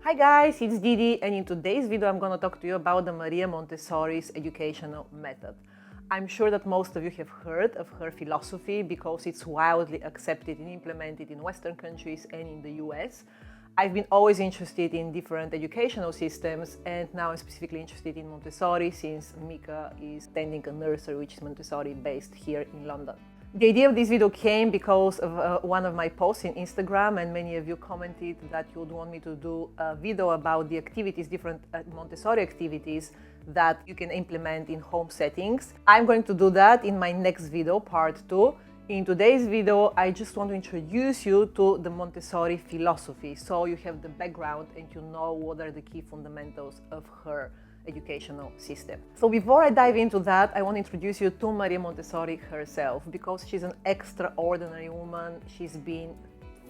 Hi guys, it's Didi, and in today's video I'm going to talk to you about the Maria Montessori's educational method. I'm sure that most of you have heard of her philosophy because it's widely accepted and implemented in Western countries and in the US. I've been always interested in different educational systems, and now I'm specifically interested in Montessori since Mika is attending a nursery which is Montessori based here in London. The idea of this video came because of one of my posts in Instagram, and many of you commented that you would want me to do a video about the activities, different Montessori activities that you can implement in home settings. I'm going to do that in my next video, part 2. In today's video, I just want to introduce you to the Montessori philosophy, so you have the background and you know what are the key fundamentals of her educational system. So before I dive into that, I want to introduce you to Maria Montessori herself, because she's an extraordinary woman. She's been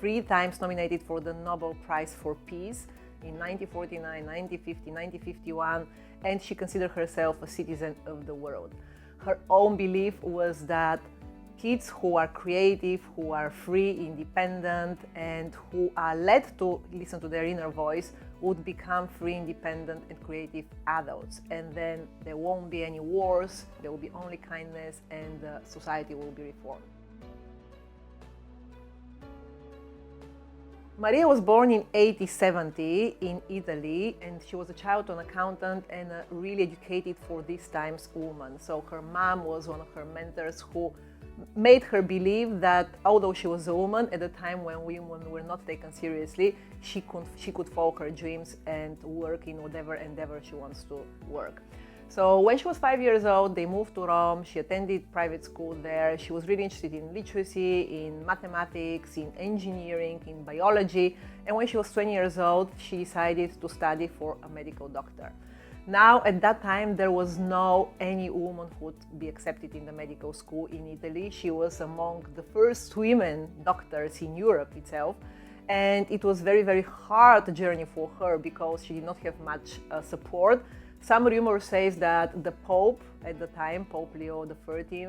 3 times nominated for the Nobel Prize for Peace in 1949, 1950, 1951, and she considered herself a citizen of the world. Her own belief was that kids who are creative, who are free, independent, and who are led to listen to their inner voice would become free, independent, and creative adults. And then there won't be any wars, there will be only kindness, and society will be reformed. Maria was born in 1870 in Italy, and she was a child of an accountant and a really educated for these times woman. So her mom was one of her mentors who made her believe that although she was a woman at a time when women were not taken seriously, she could follow her dreams and work in whatever endeavor she wants to work. So when she was 5 years old, they moved to Rome. She attended private school there. She was really interested in literacy, in mathematics, in engineering, in biology. And when she was 20 years old, she decided to study for a medical doctor. Now, at that time, there was no any woman who would be accepted in the medical school in Italy. She was among the first women doctors in Europe itself. And it was very, very hard journey for her because she did not have much support. Some rumor says that the Pope at the time, Pope Leo XIII,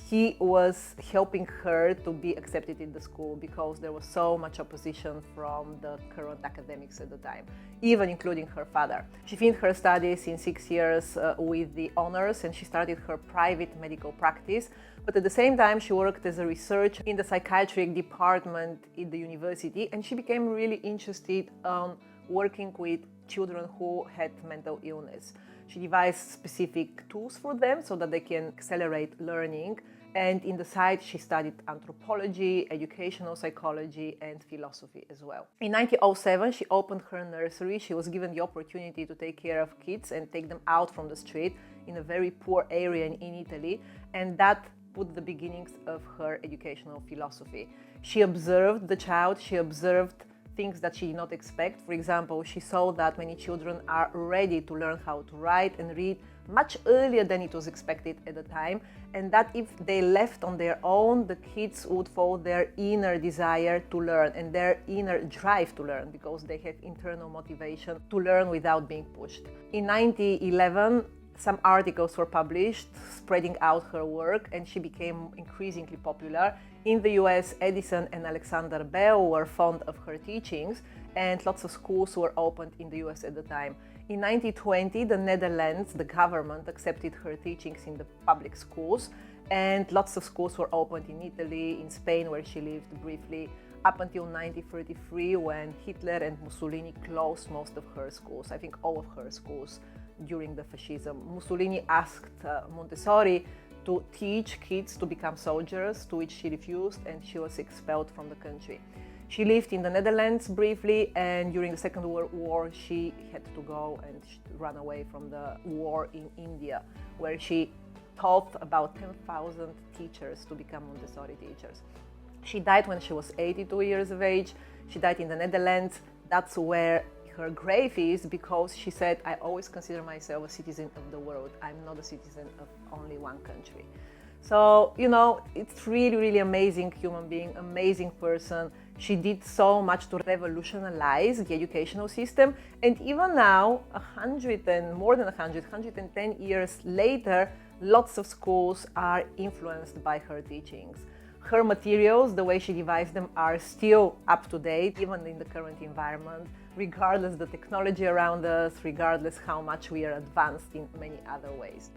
he was helping her to be accepted in the school because there was so much opposition from the current academics at the time, even including her father. She finished her studies in 6 years with the honors, and she started her private medical practice. But at the same time, she worked as a researcher in the psychiatric department in the university, and she became really interested in working with children who had mental illness. She devised specific tools for them so that they can accelerate learning. And in the side, she studied anthropology, educational psychology, and philosophy as well. In 1907, she opened her nursery. She was given the opportunity to take care of kids and take them out from the street in a very poor area in Italy. And that put the beginnings of her educational philosophy. She observed the child, she observed things that she did not expect. For example, she saw that many children are ready to learn how to write and read much earlier than it was expected at the time, and that if they left on their own, the kids would follow their inner desire to learn and their inner drive to learn because they have internal motivation to learn without being pushed. In 1911, some articles were published spreading out her work, and she became increasingly popular. In the US, Edison and Alexander Bell were fond of her teachings, and lots of schools were opened in the US at the time. In 1920, the Netherlands, the government, accepted her teachings in the public schools, and lots of schools were opened in Italy, in Spain, where she lived briefly, up until 1933, when Hitler and Mussolini closed most of her schools, I think all of her schools, during the fascism. Mussolini asked Montessori to teach kids to become soldiers, to which she refused, and she was expelled from the country. She lived in the Netherlands briefly, and during the Second World War she had to go and run away from the war in India, where she taught about 10,000 teachers to become Montessori teachers. She died when she was 82 years of age. She died in the Netherlands. That's where her grave is, because she said, I always consider myself a citizen of the world. I'm not a citizen of only one country. So, you know, it's really, really amazing human being, amazing person. She did so much to revolutionize the educational system. And even now, 110 years later, lots of schools are influenced by her teachings. Her materials, the way she devised them, are still up to date, even in the current environment, regardless the technology around us, regardless how much we are advanced in many other ways.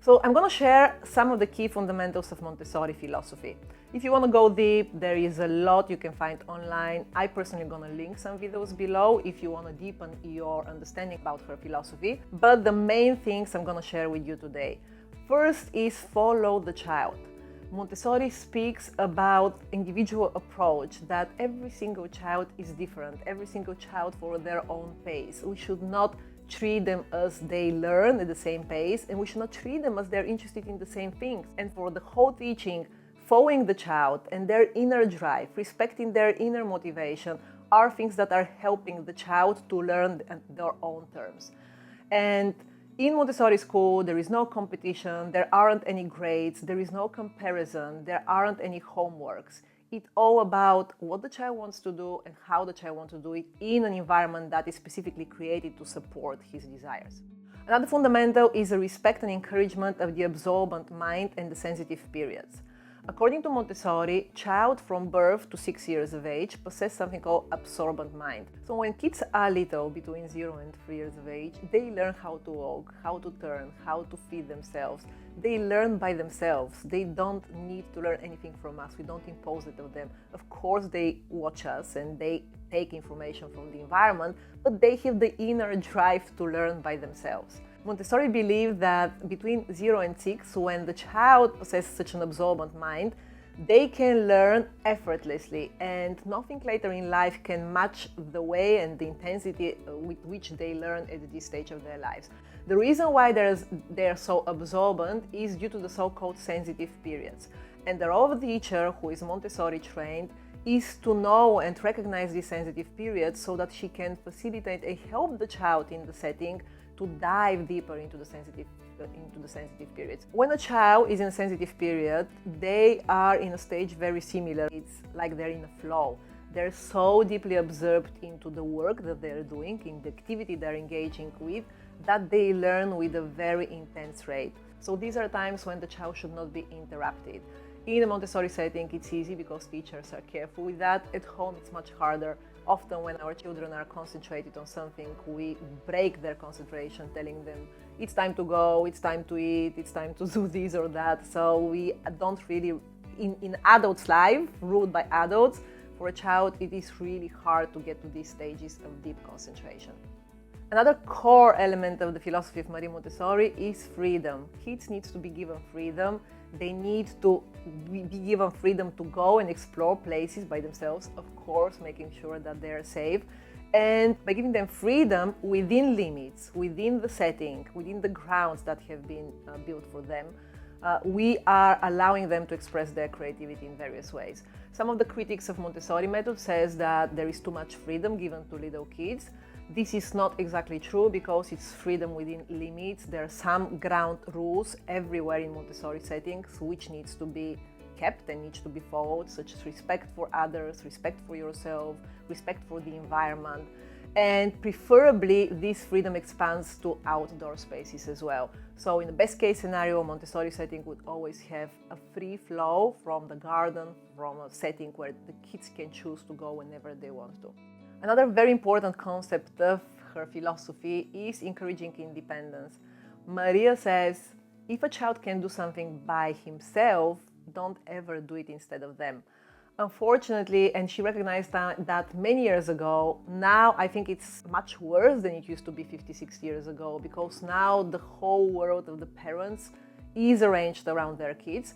So I'm going to share some of the key fundamentals of Montessori philosophy. If you want to go deep, there is a lot you can find online. I personally am going to link some videos below if you want to deepen your understanding about her philosophy. But the main things I'm going to share with you today. First is follow the child. Montessori speaks about individual approach, that every single child is different, every single child for their own pace. We should not treat them as they learn at the same pace, and we should not treat them as they're interested in the same things. And for the whole teaching, following the child and their inner drive, respecting their inner motivation, are things that are helping the child to learn at their own terms. And in Montessori school, there is no competition, there aren't any grades, there is no comparison, there aren't any homeworks. It's all about what the child wants to do and how the child wants to do it in an environment that is specifically created to support his desires. Another fundamental is the respect and encouragement of the absorbent mind and the sensitive periods. According to Montessori, child from birth to 6 years of age possess something called absorbent mind. So when kids are little, between 0 and 3 years of age, they learn how to walk, how to turn, how to feed themselves. They learn by themselves. They don't need to learn anything from us. We don't impose it on them. Of course, they watch us and they take information from the environment, but they have the inner drive to learn by themselves. Montessori believed that between 0 and 6, when the child possesses such an absorbent mind, they can learn effortlessly, and nothing later in life can match the way and the intensity with which they learn at this stage of their lives. The reason why they are so absorbent is due to the so-called sensitive periods. And the role of the teacher, who is Montessori trained, is to know and recognize these sensitive periods so that she can facilitate and help the child in the setting to dive deeper into the sensitive periods. When a child is in a sensitive period, they are in a stage very similar. It's like they're in a flow. They're so deeply absorbed into the work that they're doing, in the activity they're engaging with, that they learn with a very intense rate. So these are times when the child should not be interrupted. In a Montessori setting, it's easy because teachers are careful with that. At home, it's much harder. Often when our children are concentrated on something, we break their concentration, telling them it's time to go, it's time to eat, it's time to do this or that. So we don't really, in adults' life, ruled by adults, for a child it is really hard to get to these stages of deep concentration. Another core element of the philosophy of Maria Montessori is freedom. Kids need to be given freedom. They need to be given freedom to go and explore places by themselves, of course, making sure that they are safe. And by giving them freedom within limits, within the setting, within the grounds that have been built for them, we are allowing them to express their creativity in various ways. Some of the critics of Montessori method says that there is too much freedom given to little kids. This is not exactly true because it's freedom within limits. There are some ground rules everywhere in Montessori settings which needs to be kept and needs to be followed, such as respect for others, respect for yourself, respect for the environment. And preferably, this freedom expands to outdoor spaces as well. So in the best case scenario, a Montessori setting would always have a free flow from the garden, from a setting where the kids can choose to go whenever they want to. Another very important concept of her philosophy is encouraging independence. Maria says, if a child can do something by himself, don't ever do it instead of them. Unfortunately, and she recognized that many years ago, now I think it's much worse than it used to be 56 years ago, because now the whole world of the parents is arranged around their kids.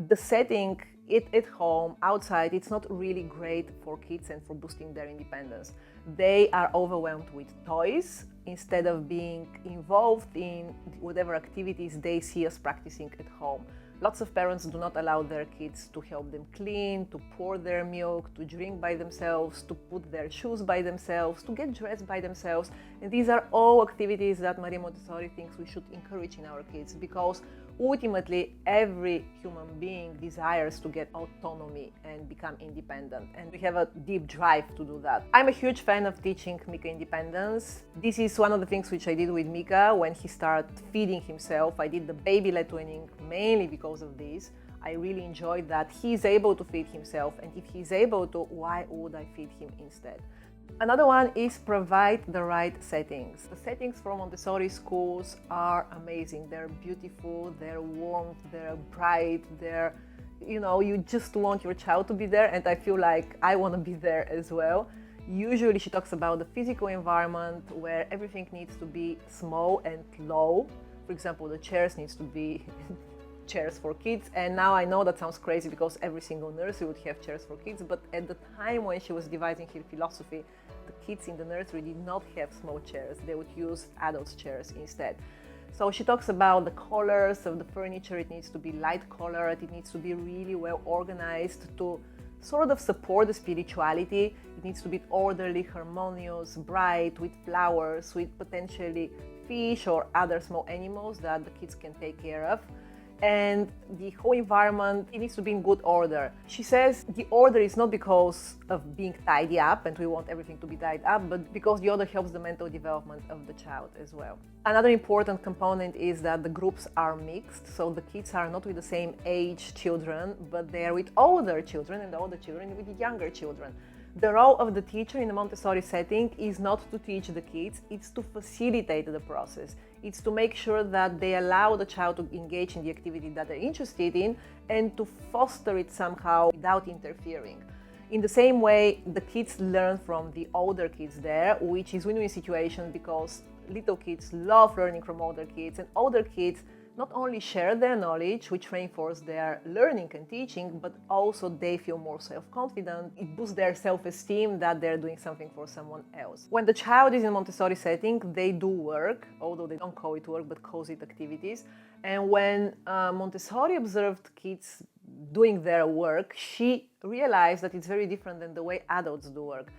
The setting at home, outside, it's not really great for kids and for boosting their independence. They are overwhelmed with toys instead of being involved in whatever activities they see us practicing at home. Lots of parents do not allow their kids to help them clean, to pour their milk, to drink by themselves, to put their shoes by themselves, to get dressed by themselves. And these are all activities that Maria Montessori thinks we should encourage in our kids, because ultimately every human being desires to get autonomy and become independent, and we have a deep drive to do that. I'm a huge fan of teaching Mika independence. This is one of the things which I did with Mika when he started feeding himself. I did the baby-led weaning mainly because of this. I really enjoyed that he's able to feed himself, and if he's able to, why would I feed him instead? Another one is provide the right settings. The settings from Montessori schools are amazing. They're beautiful, they're warm, they're bright, you just want your child to be there, and I feel like I want to be there as well. Usually she talks about the physical environment where everything needs to be small and low. For example, the chairs needs to be chairs for kids, and now I know that sounds crazy because every single nursery would have chairs for kids, but at the time when she was devising her philosophy, the kids in the nursery did not have small chairs. They would use adults' chairs instead. So she talks about the colors of the furniture. It needs to be light colored, it needs to be really well organized to sort of support the spirituality. It needs to be orderly, harmonious, bright, with flowers, with potentially fish or other small animals that the kids can take care of. And the whole environment, it needs to be in good order. She says the order is not because of being tidy up and we want everything to be tied up, but because the order helps the mental development of the child as well. Another important component is that the groups are mixed, so the kids are not with the same age children, but they are with older children, and the older children with the younger children. The role of the teacher in a Montessori setting is not to teach the kids, it's to facilitate the process. It's to make sure that they allow the child to engage in the activity that they're interested in and to foster it somehow without interfering. In the same way, the kids learn from the older kids there, which is win-win situation because little kids love learning from older kids, and older kids not only share their knowledge, which reinforces their learning and teaching, but also they feel more self-confident. It boosts their self-esteem that they're doing something for someone else. When the child is in a Montessori setting, they do work, although they don't call it work, but calls it activities. And when Montessori observed kids doing their work, she realized that it's very different than the way adults do work.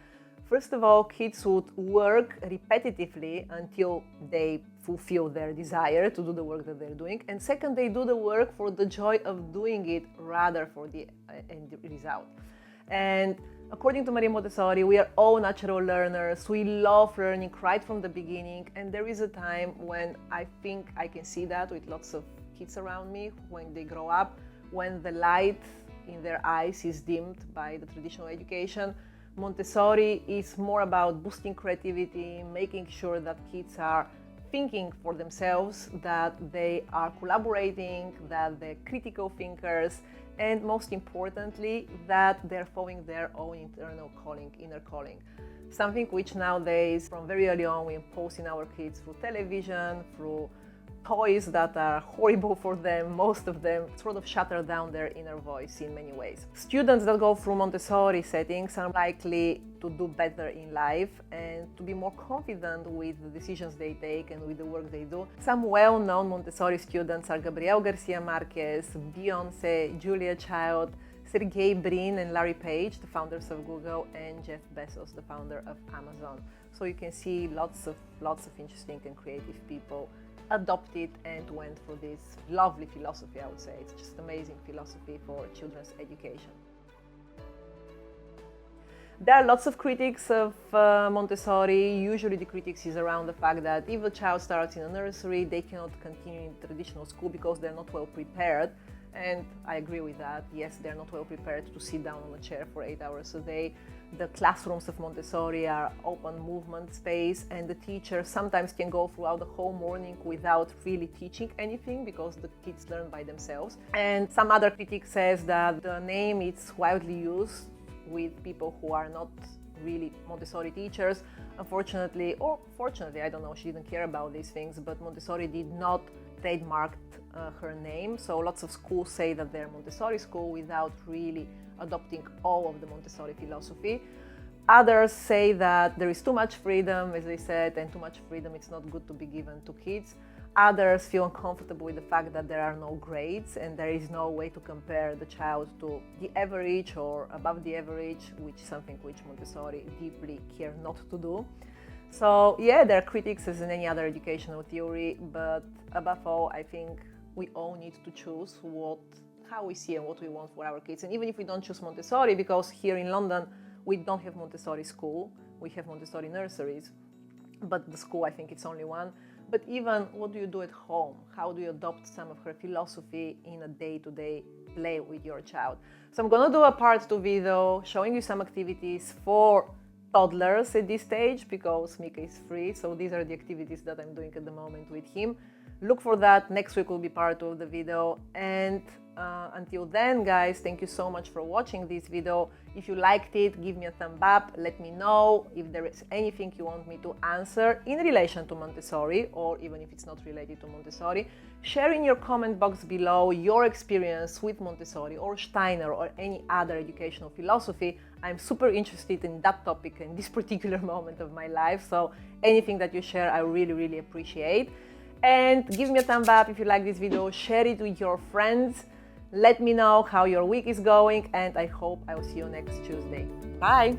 First of all, kids would work repetitively until they fulfill their desire to do the work that they're doing. And second, they do the work for the joy of doing it rather for the end result. And according to Maria Montessori, we are all natural learners. We love learning right from the beginning. And there is a time when I think I can see that with lots of kids around me when they grow up, when the light in their eyes is dimmed by the traditional education. Montessori is more about boosting creativity, making sure that kids are thinking for themselves, that they are collaborating, that they're critical thinkers, and most importantly, that they're following their own internal calling, inner calling. Something which nowadays, from very early on, we impose in our kids through television, through toys that are horrible for them. Most of them sort of shatter down their inner voice in many ways. Students that go through Montessori settings are likely to do better in life and to be more confident with the decisions they take and with the work they do. Some well-known Montessori students are Gabriel Garcia Marquez, Beyoncé, Julia Child, Sergey Brin and Larry Page, the founders of Google, and Jeff Bezos, the founder of Amazon. So you can see lots of interesting and creative people adopted and went for this lovely philosophy, I would say. It's just amazing philosophy for children's education. There are lots of critics of Montessori. Usually the critics is around the fact that if a child starts in a nursery, they cannot continue in traditional school because they're not well prepared. And I agree with that. Yes, they're not well prepared to sit down on a chair for 8 hours a day. The classrooms of Montessori are open movement space, and the teacher sometimes can go throughout the whole morning without really teaching anything because the kids learn by themselves. And some other critic says that the name is widely used with people who are not really Montessori teachers. Unfortunately, or fortunately, I don't know, she didn't care about these things, but Montessori did not trademark her name. So lots of schools say that they're Montessori school without really adopting all of the Montessori philosophy. Others say that there is too much freedom, as they said, and too much freedom it's not good to be given to kids. Others feel uncomfortable with the fact that there are no grades and there is no way to compare the child to the average or above the average, which is something which Montessori deeply care not to do. So yeah, there are critics as in any other educational theory, but above all, I think we all need to choose how we see and what we want for our kids. And even if we don't choose Montessori, because here in London, we don't have Montessori school, we have Montessori nurseries, but the school, I think it's only one. But even what do you do at home? How do you adopt some of her philosophy in a day-to-day play with your child. So I'm gonna do a part 2 video showing you some activities for toddlers at this stage because Mika is free. So these are the activities that I'm doing at the moment with him. Look for that. Next week will be part 2 of the video. And until then, guys, thank you so much for watching this video. If you liked it, give me a thumb up. Let me know if there is anything you want me to answer in relation to Montessori, or even if it's not related to Montessori. Share in your comment box below your experience with Montessori or Steiner or any other educational philosophy. I'm super interested in that topic in this particular moment of my life. So anything that you share, I really, really appreciate. And give me a thumb up if you like this video. Share it with your friends. Let me know how your week is going, and I hope I will see you next Tuesday. Bye!